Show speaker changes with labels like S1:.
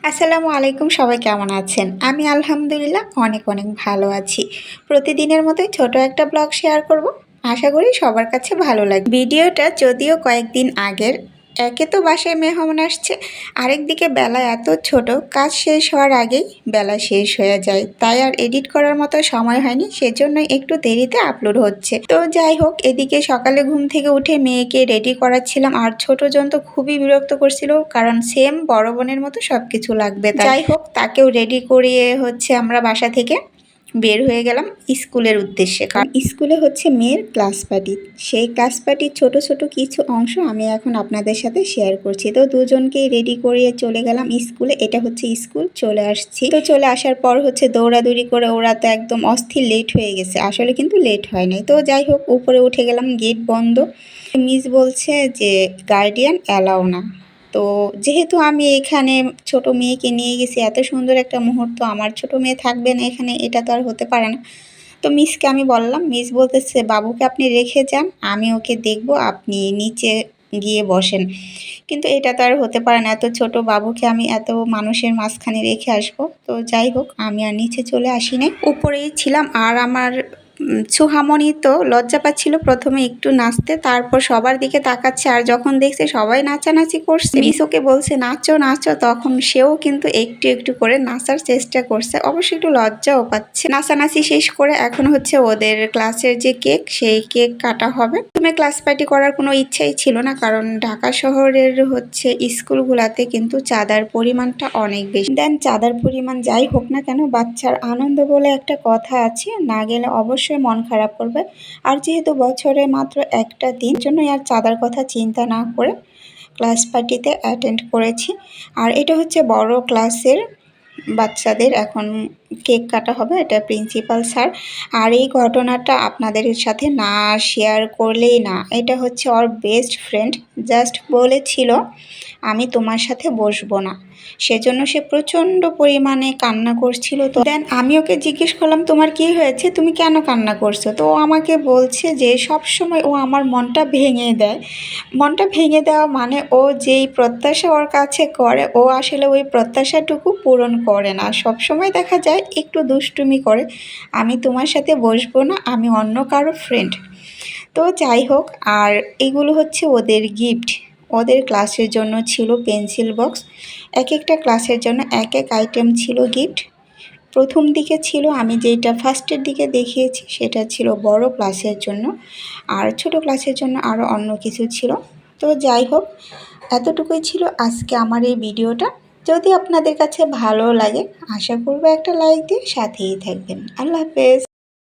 S1: আসসালামু আলাইকুম, সবাই কেমন আছেন? আমি আলহামদুলিল্লাহ অনেক ভালো আছি। প্রতিদিনের মতোই ছোট একটা ব্লগ শেয়ার করব। আশা করি সবার কাছে ভালো লাগবে। ভিডিওটা যদিও কয়েকদিন আগের, একে তো বাসায় মেহমান আসছে, আরেকদিকে বেলা এত ছোট, কাজ শেষ হওয়ার আগেই বেলা শেষ হয়ে যায়, তাই আর এডিট করার মতো সময় হয়নি, সেজন্যই একটু দেরিতে আপলোড হচ্ছে। তো যাই হোক, এদিকে সকালে ঘুম থেকে উঠে মেয়েকে রেডি করাচ্ছিলাম, আর ছোট জন তো খুবই বিরক্ত করছিল, কারণ সেম বড় বোনের মতো সব কিছু লাগবে। যাই হোক, তাকেও রেডি করিয়ে আমরা বাসা থেকে বের হয়ে গেলাম স্কুলের উদ্দেশ্যে, কারণ স্কুলে হচ্ছে মেয়ের ক্লাস পার্টি। সেই ক্লাস পার্টির ছোট ছোট কিছু অংশ আমি এখন আপনাদের সাথে শেয়ার করছি। তো দুজনকেই রেডি করিয়ে চলে গেলাম স্কুলে। এটা হচ্ছে স্কুল, চলে আসছি। তো চলে আসার পর হচ্ছে দৌড়াদৌড়ি করে, ওরা তো একদম অস্থির লেট হয়ে গেছে, আসলে কিন্তু লেট হয় নাই। তো যাই হোক, উপরে উঠে গেলাম, গেট বন্ধ। মিস বলছে যে গার্ডিয়ান অ্যালাউ না। তো যেহেতু আমি এখানে ছোট মেয়েকে নিয়ে গেছি, এত সুন্দর একটা মুহূর্ত, আমার ছোট মেয়ে থাকবে না এখানে, এটা তো আর হতে পারে না। তো মিসকে আমি বললাম, মিস বলতেছে বাবুকে আপনি রেখে যান, আমি ওকে দেখব, আপনি নিচে গিয়ে বসেন। কিন্তু এটা তো আর হতে পারে না, এত ছোট বাবুকে আমি এত মানুষের মাঝখানে রেখে আসবো। তো যাই হোক, আমি আর নিচে চলে আসি নাই, উপরেই ছিলাম। আর আমার সুহামণি তো লজ্জা পাচ্ছিল প্রথমে একটু নাচতে, তারপর সবার দিকে তাকাচ্ছে, আর যখন দেখছে সবাই নাচানাচি করছে, মিস ওকে বলছে নাচো নাচো, তখন সেও কিন্তু একটু একটু করে নাচার চেষ্টা করছে, অবশ্যই একটু লজ্জাও পাচ্ছে। নাচানাচি শেষ করে এখন হচ্ছে ওদের ক্লাসের যে কেক, সেই কেক কাটা হবে। তুমি ক্লাস পার্টি করার কোনো ইচ্ছাই ছিল না, কারণ ঢাকা শহরের হচ্ছে স্কুলগুলাতে কিন্তু চাঁদার পরিমাণটা অনেক বেশি। দেন চাঁদার পরিমাণ যাই হোক না কেন, বাচ্চার আনন্দ বলে একটা কথা আছে, না গেলে অবশ্যই মন খারাপ করবে। আর যেহেতু বছরে মাত্র একটা দিন, জন্যই আর চাঁদার কথা চিন্তা না করে ক্লাস পার্টিতে অ্যাটেন্ড করেছি। আর এটা হচ্ছে বড় ক্লাসের বাচ্চাদের এখন কেক কাটা হবে, এটা প্রিন্সিপাল স্যার। আর এই ঘটনাটা আপনাদের সাথে না শেয়ার করলেই না, এটা হচ্ছে ওর বেস্ট ফ্রেন্ড জাস্ট বলেছিল আমি তোমার সাথে বসবো না, সেজন্য সে প্রচণ্ড পরিমাণে কান্না করছিল। তো দেন আমি ওকে জিজ্ঞেস করলাম তোমার কি হয়েছে, তুমি কেন কান্না করছো? তো ও আমাকে বলছে যে সব সময় ও আমার মনটা ভেঙে দেয়। মনটা ভেঙে দেওয়া মানে ও যেই প্রত্যাশা ওর কাছে করে, ও আসলে ওই প্রত্যাশাটুকু পূরণ করে না, সব সময় দেখা যায় একটু দুষ্টুমি করে, আমি তোমার সাথে বসবো না, আমি অন্য কারো ফ্রেন্ড। তো যাই হোক, আর এগুলো হচ্ছে ওদের গিফট। ওদের ক্লাসের জন্য ছিল পেন্সিল বক্স, এক একটা ক্লাসের জন্য এক এক আইটেম ছিল গিফট। প্রথম দিকে ছিল, আমি যেটা ফার্স্টের দিকে দেখিয়েছি সেটা ছিল বড় ক্লাসের জন্য, আর ছোট ক্লাসের জন্য আরও অন্য কিছু ছিল। তো যাই হোক, এতটুকুই ছিল আজকে আমার এই ভিডিওটা। যদি আপনাদের কাছে ভালো লাগে, আশা করবো একটা লাইক দিয়ে সাথেই থাকবেন। আল্লাহ হাফেজ।